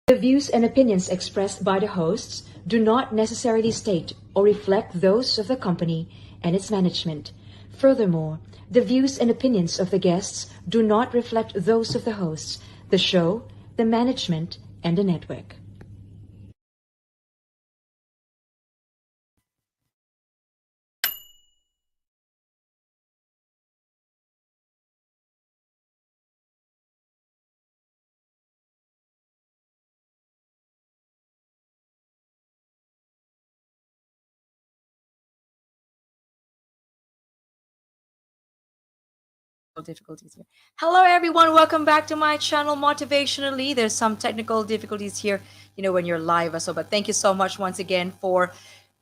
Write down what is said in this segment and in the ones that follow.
The views and opinions expressed by the hosts do not necessarily state or reflect those of the company and its management. Furthermore, the views and opinions of the guests do not reflect those of the hosts, the show, the management, and the network. Difficulties here. Hello, everyone. Welcome back to my channel, Motivationalee. There's some technical difficulties here, when you're live. So, but thank you so much once again for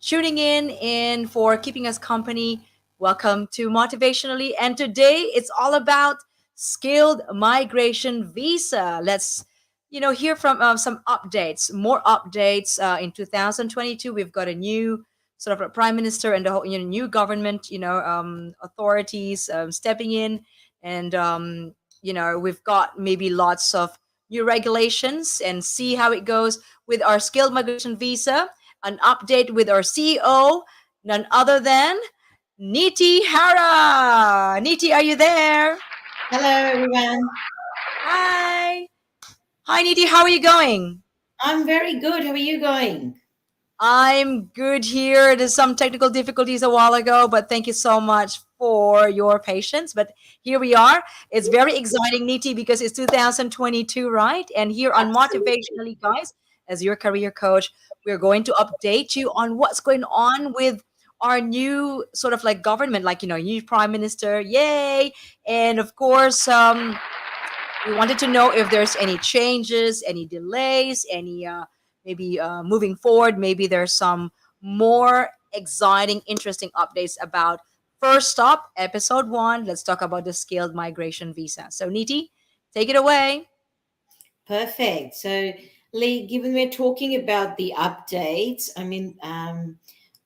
tuning in and for keeping us company. Welcome to Motivationalee. And today it's all about skilled migration visa. Let's, hear from some updates, more updates. In 2022, we've got a new sort of a prime minister and the whole, new government, authorities stepping in, and we've got maybe lots of new regulations, and see how it goes with our skilled migration visa. An update with our CEO, none other than Niti Hara. Niti, are you there? Hello, everyone. Hi Niti, how are you going? I'm very good. How are you going? I'm good here. There's some technical difficulties a while ago, but thank you so much for your patience. But here we are. It's very exciting, Niti, because it's 2022, right? And here on Absolutely. Motivationally, guys, as your career coach, we're going to update you on what's going on with our new sort of like government, like, new prime minister. Yay. And of course, we wanted to know if there's any changes, any delays, any maybe moving forward. Maybe there's some more exciting, interesting updates about First Stop, Episode 1. Let's talk about the skilled migration visa. So, Niti, take it away. Perfect. So, Lee, given we're talking about the updates,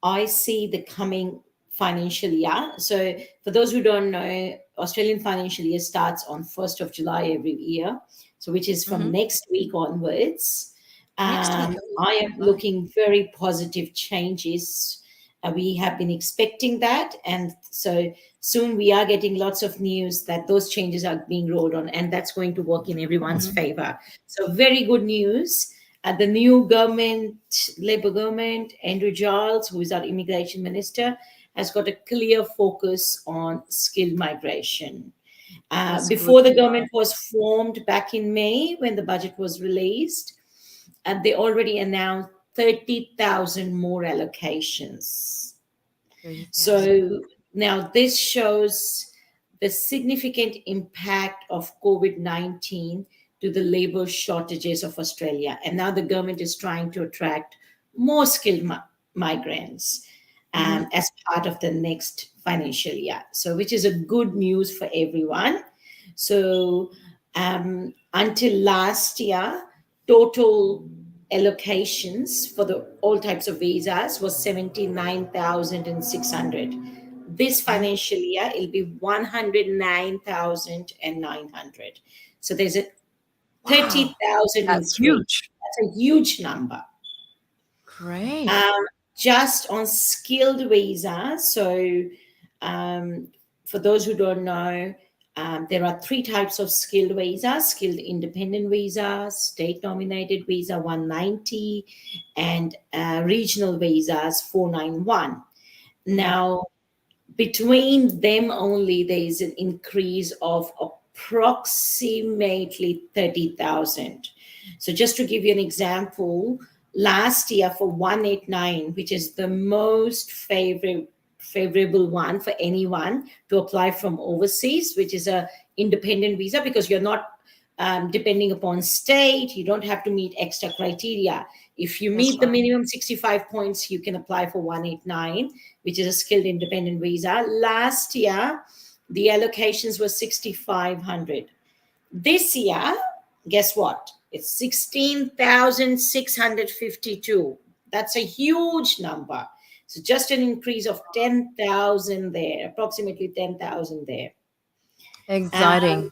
I see the coming financial year. So, for those who don't know, Australian financial year starts on 1st of July every year, so which is from Mm-hmm. next week onwards. Next week. I am looking very positive changes. We have been expecting that, and so soon we are getting lots of news that those changes are being rolled on, and that's going to work in everyone's Mm-hmm. favor. So, very good news. The new government, Labour government, Andrew Giles, who is our immigration minister, has got a clear focus on skilled migration. That's good. Before the government was formed back in May, when the budget was released, and they already announced 30,000 more allocations. 30,000. So now this shows the significant impact of COVID-19 to the labor shortages of Australia. And now the government is trying to attract more skilled migrants Mm-hmm. as part of the next financial year. So, which is a good news for everyone. So, until last year, total allocations for the all types of visas was 79,600. This Mm-hmm. financial year it'll be 109,900. So there's a Wow, 30,000 that's increase. huge. That's a huge number. Great. Um, just on skilled visas. So, for those who don't know, there are three types of skilled visas: skilled independent visas, state nominated visa 190, and regional visas 491. Mm-hmm. Now, between them only, there is an increase of approximately 30,000. So, just to give you an example, last year for 189, which is the most favorable one for anyone to apply from overseas, which is a independent visa, because you're not depending upon state, you don't have to meet extra criteria. If you That's meet the right. minimum 65 points, you can apply for 189, which is a skilled independent visa. Last year, the allocations were 6,500. This year, guess what? It's 16,652. That's a huge number. So just an increase of 10,000 there, approximately 10,000 there. Exciting.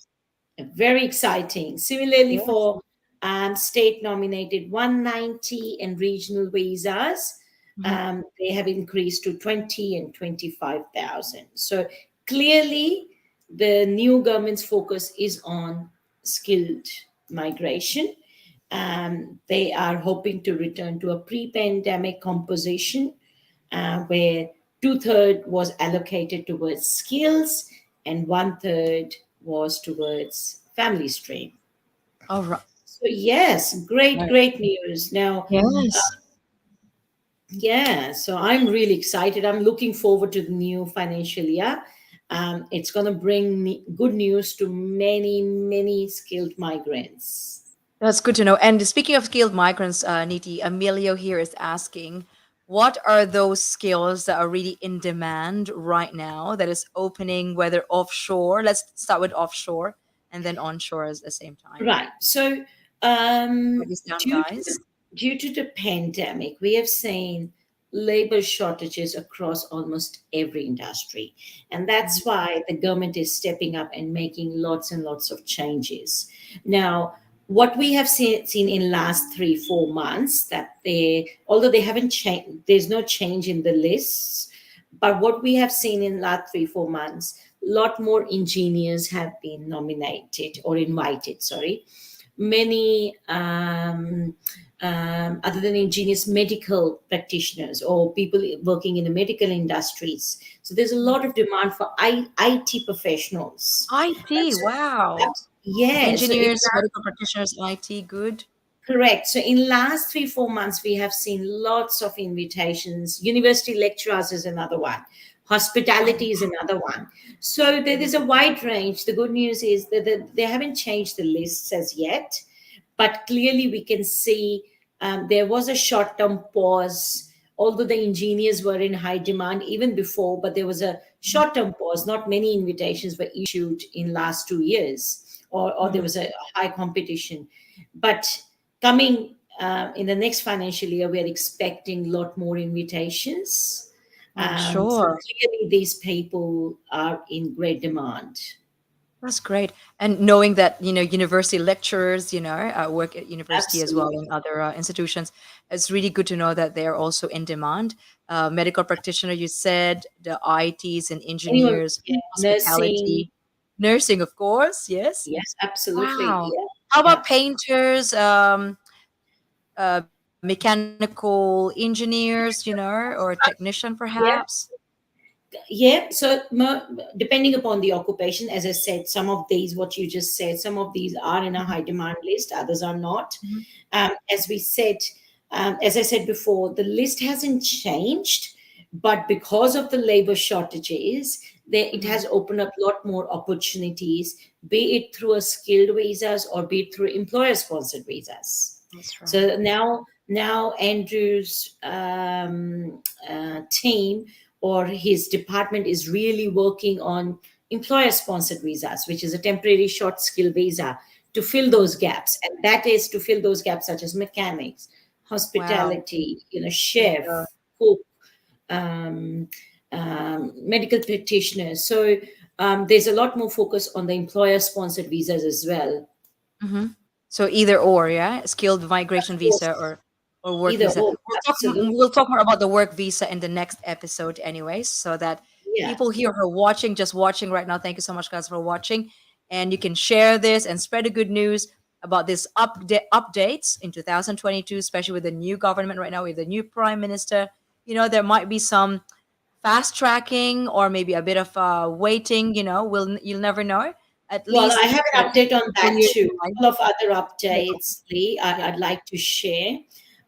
Um, Very exciting. Similarly, Yes. for State nominated 190, and regional visas, Mhm. they have increased to 20 and 25,000. So clearly, the new government's focus is on skilled migration. They are hoping to return to a pre-pandemic composition, where two-thirds was allocated towards skills and one-third was towards family stream. All right. So yes, great, Right. great news. Now, Yes. yeah, so I'm really excited. I'm looking forward to the new financial year. It's going to bring good news to many, many skilled migrants. That's good to know. And speaking of skilled migrants, Niti, Emilio here is asking, what are those skills that are really in demand right now that is opening, whether offshore? Let's start with offshore and then onshore at the same time. Right. So, Write this down, due to guys. due to the pandemic, we have seen labor shortages across almost every industry, and Mhm. that's why the government is stepping up and making lots and lots of changes. Now, what we have seen in last 3 4 months, that although they haven't changed, there's no change in the lists, but what we have seen in last 3 4 months, lot more engineers have been nominated or invited, sorry. Many other than engineers, medical practitioners or people working in the medical industries. So there's a lot of demand for IT professionals. IT, So, wow. yeah, so in Engineers, medical practitioners, IT, good. correct. So in last 3 4 months, we have seen lots of invitations. University lecturers is another one. Hospitality is another one. So there is a wide range. The good news is that they haven't changed the lists as yet, but clearly we can see there was a short-term pause. Although the engineers were in high demand even before, but there was a short-term pause. Not many invitations were issued in last 2 years, or there Mhm. was a high competition. But coming in the next financial year, we are expecting a lot more invitations. I'm So sure. clearly, these people are in great demand. That's great. And knowing that, university lecturers, work at university as well Absolutely. and other institutions, it's really good to know that they're also in demand. Medical practitioner, you said, the ITs and Anyone, engineers, yeah, nursing, hospitality, nursing, of course. Yes. yes, absolutely. Wow. Yeah, How yeah, about painters, mechanical engineers, or technician yeah. perhaps? Yeah, so depending upon the occupation, as I said, some of these, what you just said, some of these are in a Mhm, high demand list, others are not. mhm. As we said, as I said before, the list hasn't changed, but because of the labor shortages, it Mhm. has opened up a lot more opportunities, be it through a skilled visas or be it through employer sponsored visas. That's right. So now Andrew's team or his department is really working on employer sponsored visas, which is a temporary short skill visa to fill Mhm. those gaps. And that is to fill those gaps such as mechanics, Wow. hospitality, And, chef, cook, um, medical practitioners. So there's a lot more focus on the employer sponsored visas as well. mhm. So either or, yeah, skilled Of migration visa course, or work either visa. or, absolutely. We'll talk more about the work visa in the next episode, anyways, so that Yeah. people here who are watching, just watching right now. Thank you so much, guys, for watching, and you can share this and spread the good news about this updates in 2022, especially with the new government right now, with the new prime minister. There might be some fast tracking or maybe a bit of waiting. You'll never know. At Well, I least have an update on when that you're too. in A line. couple of other Yeah. updates, Lee, Yeah. I'd like to share.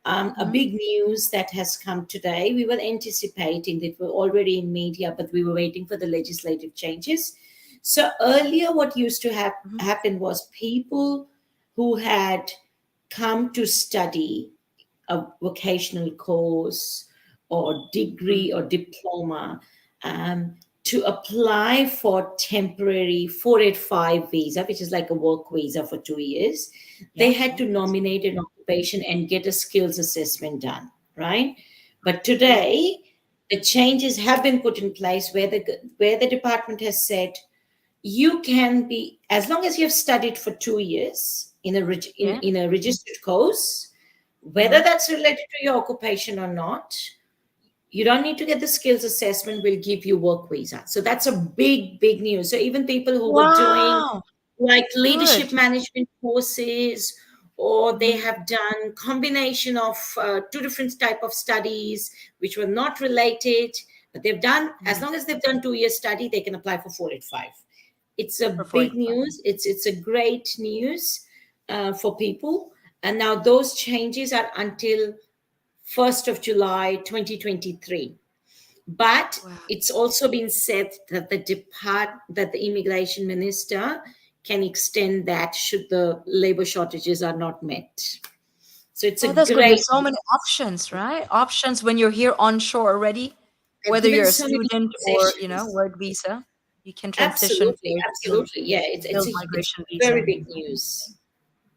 A Mhm. big news that has come today. We were anticipating that we're already in media, but we were waiting for the legislative changes. So earlier, what used to Mhm. happen was people who had come to study a vocational course or Mhm. degree or diploma, um, to apply for temporary 485 visa, which is like a work visa for 2 years, they Yeah. had Yeah. to nominate an occupation and get a skills assessment done, right? But Yeah. today, the changes have been put in place where the department has said you can be, as long as you have studied for 2 years, in a Yeah. in a registered course, whether Mm-hmm. that's related to your occupation or not. You don't need to get the skills assessment. We'll give you work visa. So that's a big news. So even people who were doing Wow. like leadership Good. management courses, or they Mm-hmm. have done combination of two different type of studies which were not related, but they've done, as long as they've done 2 years study, they can apply for 485. It's a For big 45. news. It's a great news for people. And now those changes are until 1st of July 2023. But Wow. it's also been said that the immigration minister can extend that should the labor shortages are not met. So it's a Oh, that's good. great. There's so many options, right? Options when you're here onshore already, They've whether given you're a so many student or, concessions. work visa, you can transition Absolutely, to a absolutely. Yeah, skilled migration very visa. big news.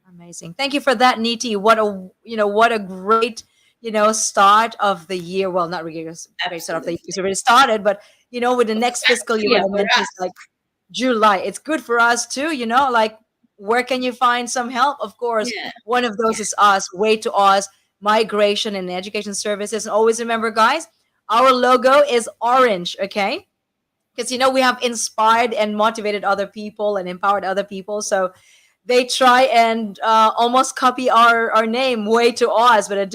Amazing. Thank you for that, Niti. What a great, start of the year. Well, not really a great start of the year because Absolutely. it already started, but with the next fiscal year, Yeah, what I for mentioned is us. like July. It's good for us too, like where can you find some help? Of course, Yeah, one of yeah. those is us, Way2Oz, Migration and Education Services. And always remember, guys, our logo is orange, okay? Because we have inspired and motivated other people and empowered other people. So they try and almost copy our name Way2Oz, but a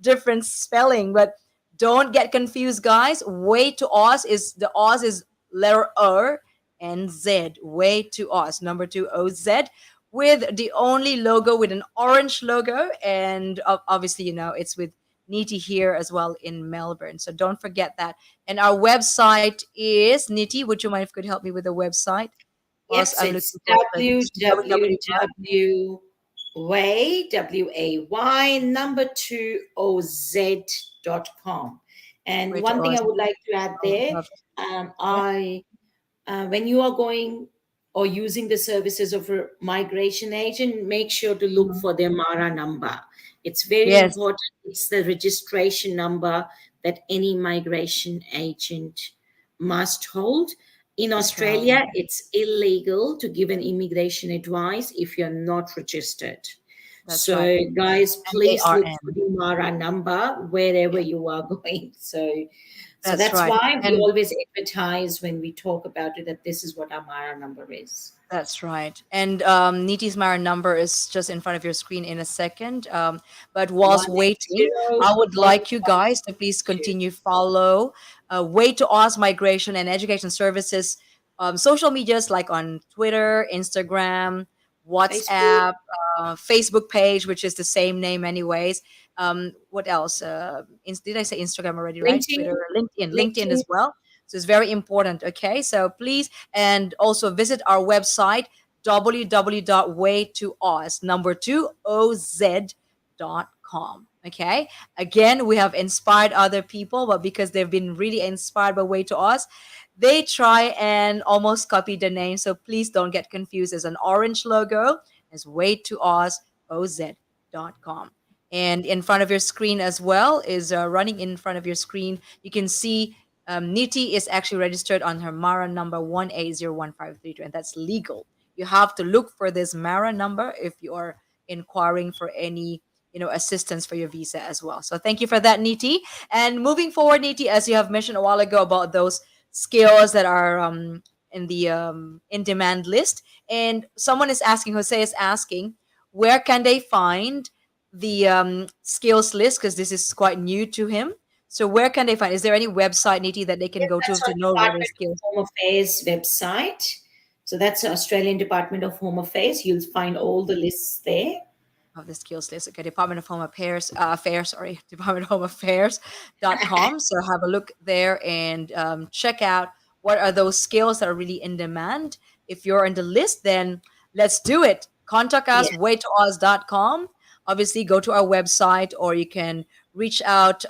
different spelling. But don't get confused, guys. Way2Oz is the Oz is letter O and Z. Way2Oz, number two OZ, with the only logo with an orange logo, and obviously it's with Niti here as well in Melbourne. So don't forget that. And our website is Niti. Would you mind if you could help me with the website? Yep, Whilst so I'm it's looking for it, ready. It's www way way number two oz.com. And Way to one thing I Oz. would like to add Oh, there, love it. Yeah. I when you are going or using the services of a migration agent, make sure to look Mhm. for their Mara number. It's very Yes, important. It's the registration number that any migration agent must hold. In that's right. Australia, it's illegal to give an immigration advice if you're not registered. That's right. So, guys, please look for MARN. the Mara number wherever Yeah, you are going. So that's that's right. why we And always advertise when we talk about it that this is what our Mara number is. that's right. And Niti's Mara number is just in front of your screen in a second. But whilst waiting, I would like you guys to please 180 continue follow Way to Oz Migration and Education Services social medias like on Twitter, Instagram, Facebook, WhatsApp, Facebook page, which is the same name anyways. What else? Did I say Instagram already? Right? LinkedIn, Twitter, LinkedIn LinkedIn. as well. So it's very important. Okay, so please and also visit our website www.way2oz number 2 oz.com. Okay, again, we have inspired other people, but because they've been really inspired by Way2Oz, they try and almost copy the name. So please don't get confused. There's an orange logo as Way2Oz oz.com. And in front of your screen as well is running in front of your screen. You can see Niti is actually registered on her MARA number 1801532, and that's legal. You have to look for this MARA number if you are inquiring for any assistance for your visa as well. So thank you for that, Niti. And moving forward, Niti, as you have mentioned a while ago about those skills that are in the in demand list, and someone is asking, Jose is asking, where can they find the skills list because this is quite new to him. So where can they find? Is there any website, Niti, that they can Yes, go that's to our know what are Department of skills Home Affairs website. So that's the Australian Department of Home Affairs. You'll find all the lists there. of the skills list? Okay, Department of Home Affairs, sorry, Department of Home Affairs.com. So have a look there and check out what are those skills that are really in demand. If you're in the list, then let's do it. Contact us, Yes, way2oz.com. Obviously, go to our website or you can reach out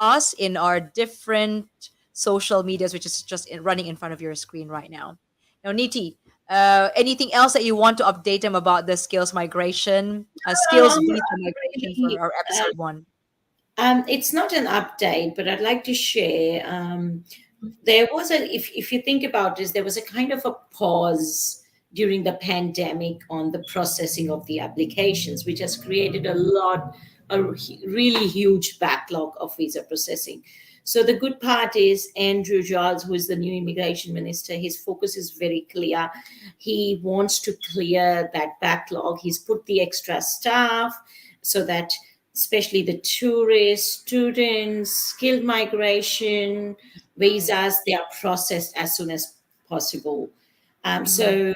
us in our different social medias, which is just running in front of your screen right now. Now, Niti, anything else that you want to update them about the skills migration, skills visa migration for really, our episode one? it's not an update, but I'd like to share. There was if you think about this, there was a kind of a pause during the pandemic on the processing of the applications, which has created a really huge backlog of visa processing. So the good part is Andrew Giles, who is the new immigration minister, his focus is very clear. He wants to clear that backlog. He's put the extra staff so that especially the tourists, students, skilled migration visas, they are processed as soon as possible. So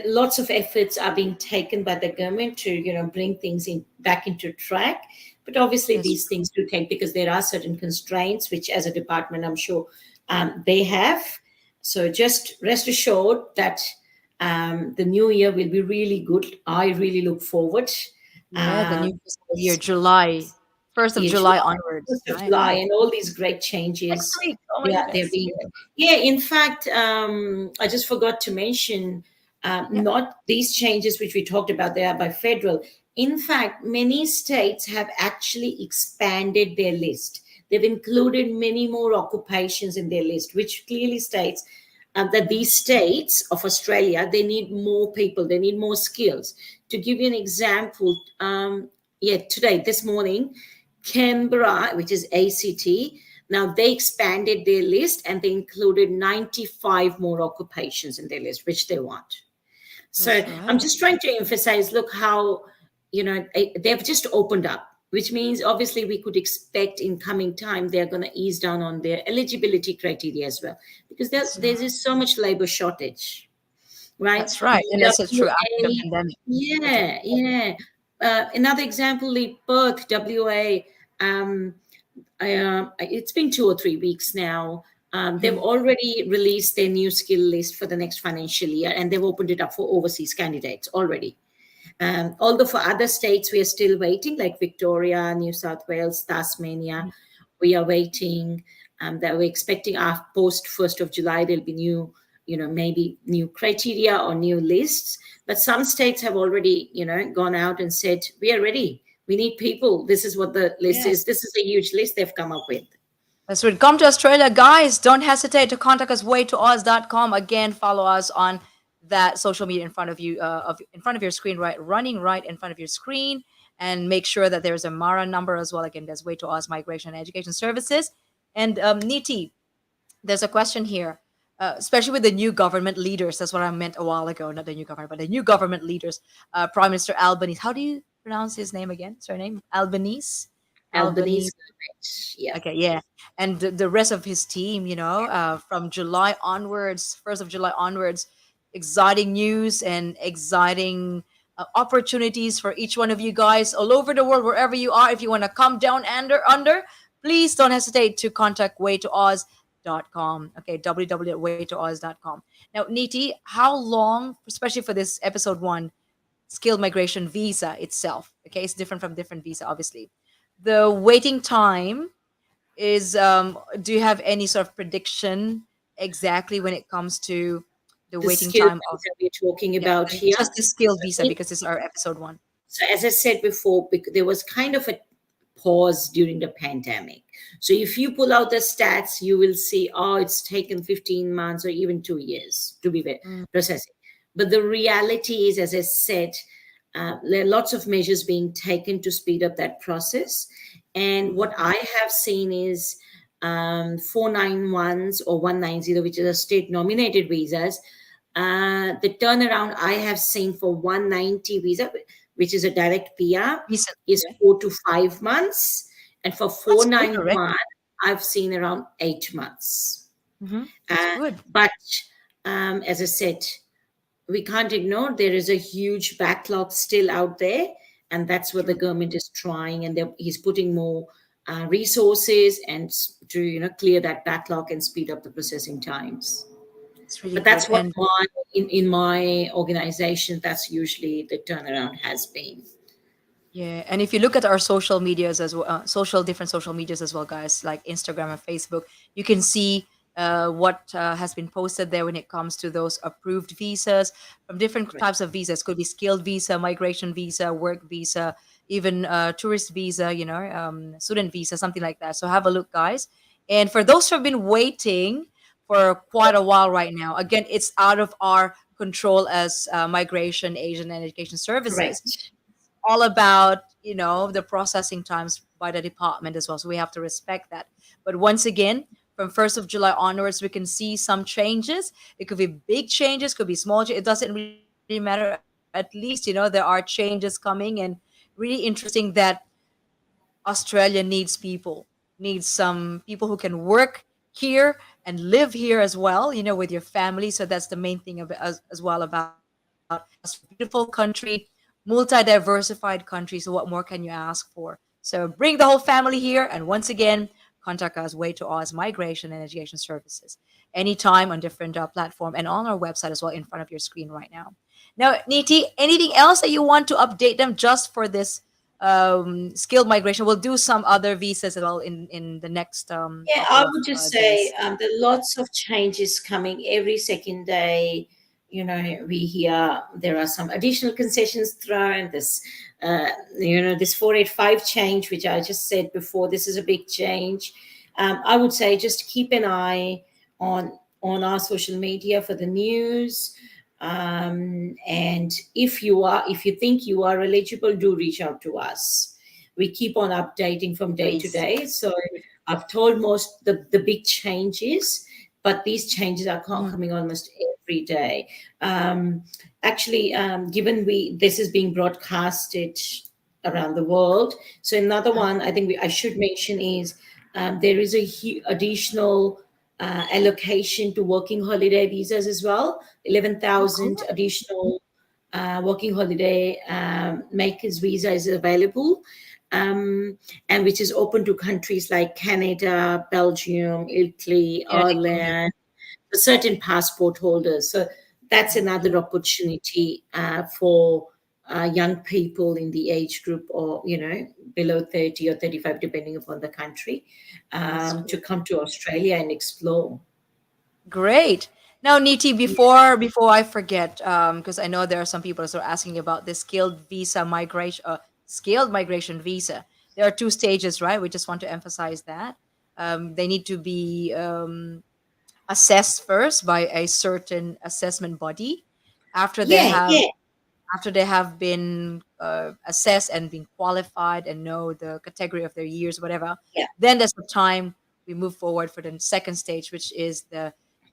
lots of efforts are being taken by the government to bring things back into track, but obviously That's these things do take, because there are certain constraints which as a department I'm sure they have. So just rest assured that the new year will be really good. I really look forward. yeah, the new fiscal year, Yes, July, 1st of yeah, July July, onwards, 1st of right? July, and all these great Next changes. week. Oh my They're goodness. being, yeah. In fact, I just forgot to mention, Yeah. not these changes which we talked about. They are by federal. In fact, many states have actually expanded their list. They've included many more occupations in their list, which clearly states that these states of Australia, they need more people, they need more skills. To give you an example, today, this morning, Canberra, which is ACT, now they expanded their list and they included 95 more occupations in their list, which they want. So That's I'm right. just trying to emphasize, look how, they've just opened up, which means obviously we could expect in coming time they're going to ease down on their eligibility criteria as well, because That's there's right. just so much labor shortage, right? That's right. And that's true after the WA, pandemic. That's right. yeah. Another example, the Perth, WA, it's been 2 or 3 weeks now. They've already released their new skill list for the next financial year, and they've opened it up for overseas candidates already. Although for other states, we are still waiting, like Victoria, New South Wales, Tasmania, we are waiting. That we're expecting our post 1st of July, there'll be new, maybe new criteria or new lists. But some states have already, gone out and said, we are ready. We need people. This is what the list Yes. is. This is a huge list they've come up with. That's right. Come to Australia, guys. Don't hesitate to contact us. Way2Oz.com. Again, follow us on that social media in front of you, in front of your screen, right, running right in front of your screen, and make sure that there's a Mara number as well. Again, there's Way2Oz Migration and Education Services. And Niti, there's a question here, especially with the new government leaders. That's what I meant a while ago. Not the new government, but the new government leaders. Prime Minister Albanese. How do you pronounce his name again? Surname Albanese. Albanese, Albanese. yeah. Okay, yeah, and the rest of his team, from July onwards, 1st of July onwards, exciting news and exciting opportunities for each one of you guys all over the world, wherever you are. If you want to come down under, please don't hesitate to contact way2oz.com. Okay, www.way2oz.com. Now, Niti, how long, especially for this episode one, skilled migration visa itself? Okay, it's different from different visa, obviously. The waiting time is do you have any sort of prediction exactly when it comes to the The waiting skill time of, that we're talking yeah, about here. just the skilled visa, because this is our episode one. So as I said before, there was kind of a pause during the pandemic. So if you pull out the stats, you will see, oh, it's taken 15 months or even 2 years to be processing. But the reality is, as I said, there are lots of measures being taken to speed up that process. And what I have seen is 491s or 190, which is a state nominated visas. The turnaround I have seen for 190 visa, which is a direct PR, Recent, is okay. 4 to 5 months. And for That's good already. 491, I've seen around 8 months. That's good. But as I said, we can't ignore there is a huge backlog still out there. And that's what the government is trying. And he's putting more resources and to clear that backlog and speed up the processing times. It's really But good. that's what And in my organization, that's usually the turnaround has been. yeah, and if you look at our social medias as well, different social medias as well, guys, like Instagram and Facebook, you can see what has been posted there when it comes to those approved visas from different Correct. types of visas. Could be skilled visa, migration visa, work visa, even tourist visa, student visa, something like that. So have a look, guys. And for those who have been waiting, for quite a while right now. Again, it's out of our control as migration, Asian, and education services. Correct. All about the processing times by the department as well, so we have to respect that. But once again, from 1st of July onwards, we can see some changes. It could be big changes, could be small it doesn't really matter. At least there are changes coming, and really interesting that Australia needs people, needs some people who can work here and live here as well, with your family. So that's the main thing as well about Australia. Beautiful country, multi-diversified country. So what more can you ask for? So bring the whole family here. And once again, contact us, Way2Oz Migration and Education Services, anytime on different platform and on our website as well in front of your screen right now. Now, Niti, anything else that you want to update them just for this skilled migration? We'll do some other visas as well in the next Yeah, couple I of would just say days. there are lots of changes coming every second day. We hear there are some additional concessions thrown. This 485 change, which I just said before, this is a big change. I would say just keep an eye on our social media for the news. And if you think you are eligible, do reach out to us. We keep on updating from day to Please. day. So I've told most the big changes, but these changes are Mhm. coming almost every day. Actually, given this is being broadcasted around the world, so another one I think I should mention is there is a additional allocation to working holiday visas as well. Oh, 11,000 cool. additional working holiday makers visa is available, and which is open to countries like Canada, Belgium, Italy, United Kingdom. Ireland, for certain passport holders. So that's Okay. another opportunity for young people in the age group, or below 30 or 35, depending upon the country, That's to good. come to Australia and explore. Great. Now, Niti, Yeah, before I forget, because I know there are some people that are asking about this skilled migration visa. There are two stages, right? We just want to emphasize that. They need to be assessed first by a certain assessment body. After they yeah, have yeah, after they have been assessed and been qualified and know the category of their years, whatever, yeah. then there's the time we move forward for the second stage, which is the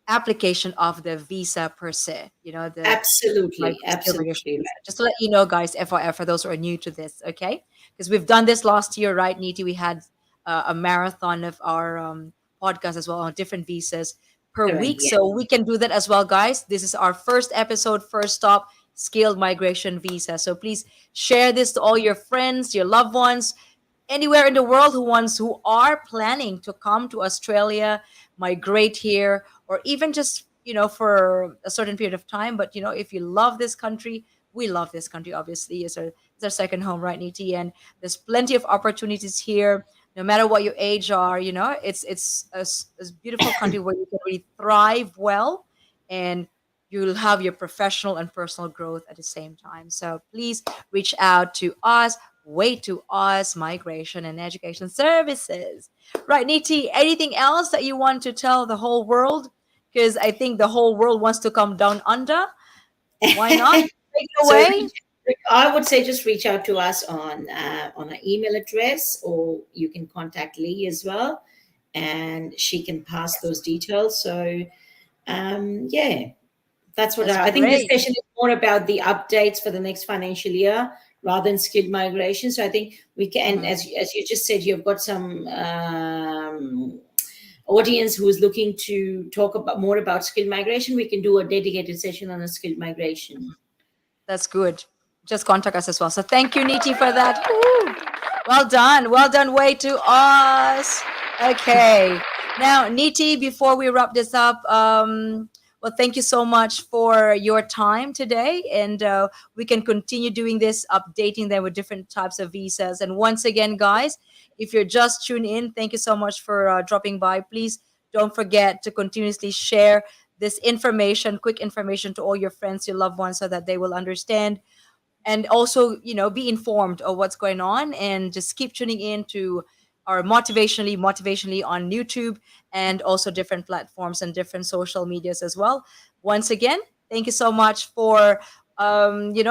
application of the visa per se, the Absolutely, skill migration absolutely visa. right. Just to let you know, guys, FYI, for those who are new to this, okay? Because we've done this last year, right, Niti? We had a marathon of our podcast as well on different visas per Correct. week. Yeah, So we can do that as well, guys. This is our first episode, first stop, skilled migration visa. So please share this to all your friends, your loved ones, anywhere in the world who are planning to come to Australia, migrate here, or even just for a certain period of time. But if you love this country, we love this country. Obviously, it's our second home, right, Niti? And there's plenty of opportunities here. No matter what your age are, it's a beautiful country where you can really thrive well, and you'll have your professional and personal growth at the same time. So please reach out to us, Way2Oz Migration and Education Services. Right, Niti, anything else that you want to tell the whole world? Because I think the whole world wants to come down under. Why not? yeah. Take it So away. I would say just reach out to us on our email address, or you can contact Lee as well, and she can pass Yes, those details. So yeah, that's what that's I think. This great. session is more about the updates for the next financial year rather than skilled migration. So I think we can, Mhm. as you just said, you've got some audience who is looking to talk about more about skilled migration. We can do a dedicated session on a skilled migration. That's good. Just contact us as well. So thank you, Niti, for that. Woo! Well done. Well done, Way to us. Okay. Now, Niti, before we wrap this up, well, thank you so much for your time today. And we can continue doing this, updating them with different types of visas. And once again, guys, if you're just tuning in, thank you so much for dropping by. Please don't forget to continuously share this information, quick information, to all your friends, your loved ones, so that they will understand, and also be informed of what's going on, and just keep tuning in to or motivationally on YouTube, and also different platforms and different social medias as well. Once again, thank you so much for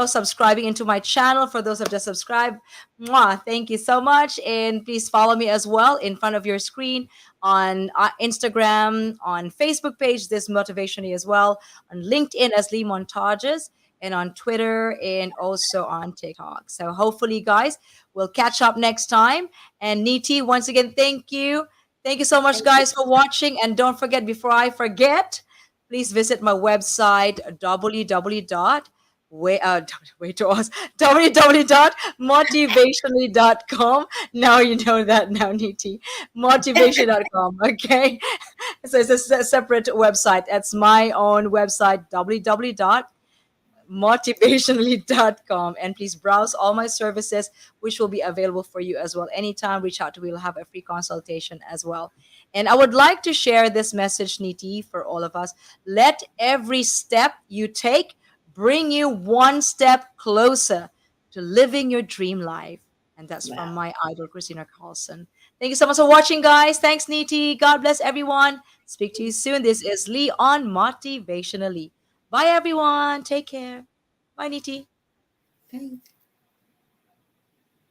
subscribing into my channel. For those who have just subscribed, mwah, thank you so much. And please follow me as well in front of your screen on Instagram, on Facebook page, this motivationally as well, on LinkedIn as Lee Montages, and on Twitter and also on TikTok. So hopefully, guys, we'll catch up next time. And Niti, once again, thank you. Thank you so much, Thank you. guys, for watching. And don't forget, before I forget, please visit my website, www. Way2Oz, www.motivationally.com. Now you know that now, Niti. Motivation.com. Okay. So it's a separate website. That's my own website, www.motivationally.com, and please browse all my services, which will be available for you as well. Anytime, reach out to me. We'll have a free consultation as well. And I would like to share this message, Niti, for all of us. Let every step you take bring you one step closer to living your dream life. And that's from Wow. my idol, Christina Carlson. Thank you so much for watching, guys. Thanks, Niti. God bless everyone. Speak to you soon. This is Lee on Motivationally. Bye, everyone. Take care. Bye, Niti. Thanks.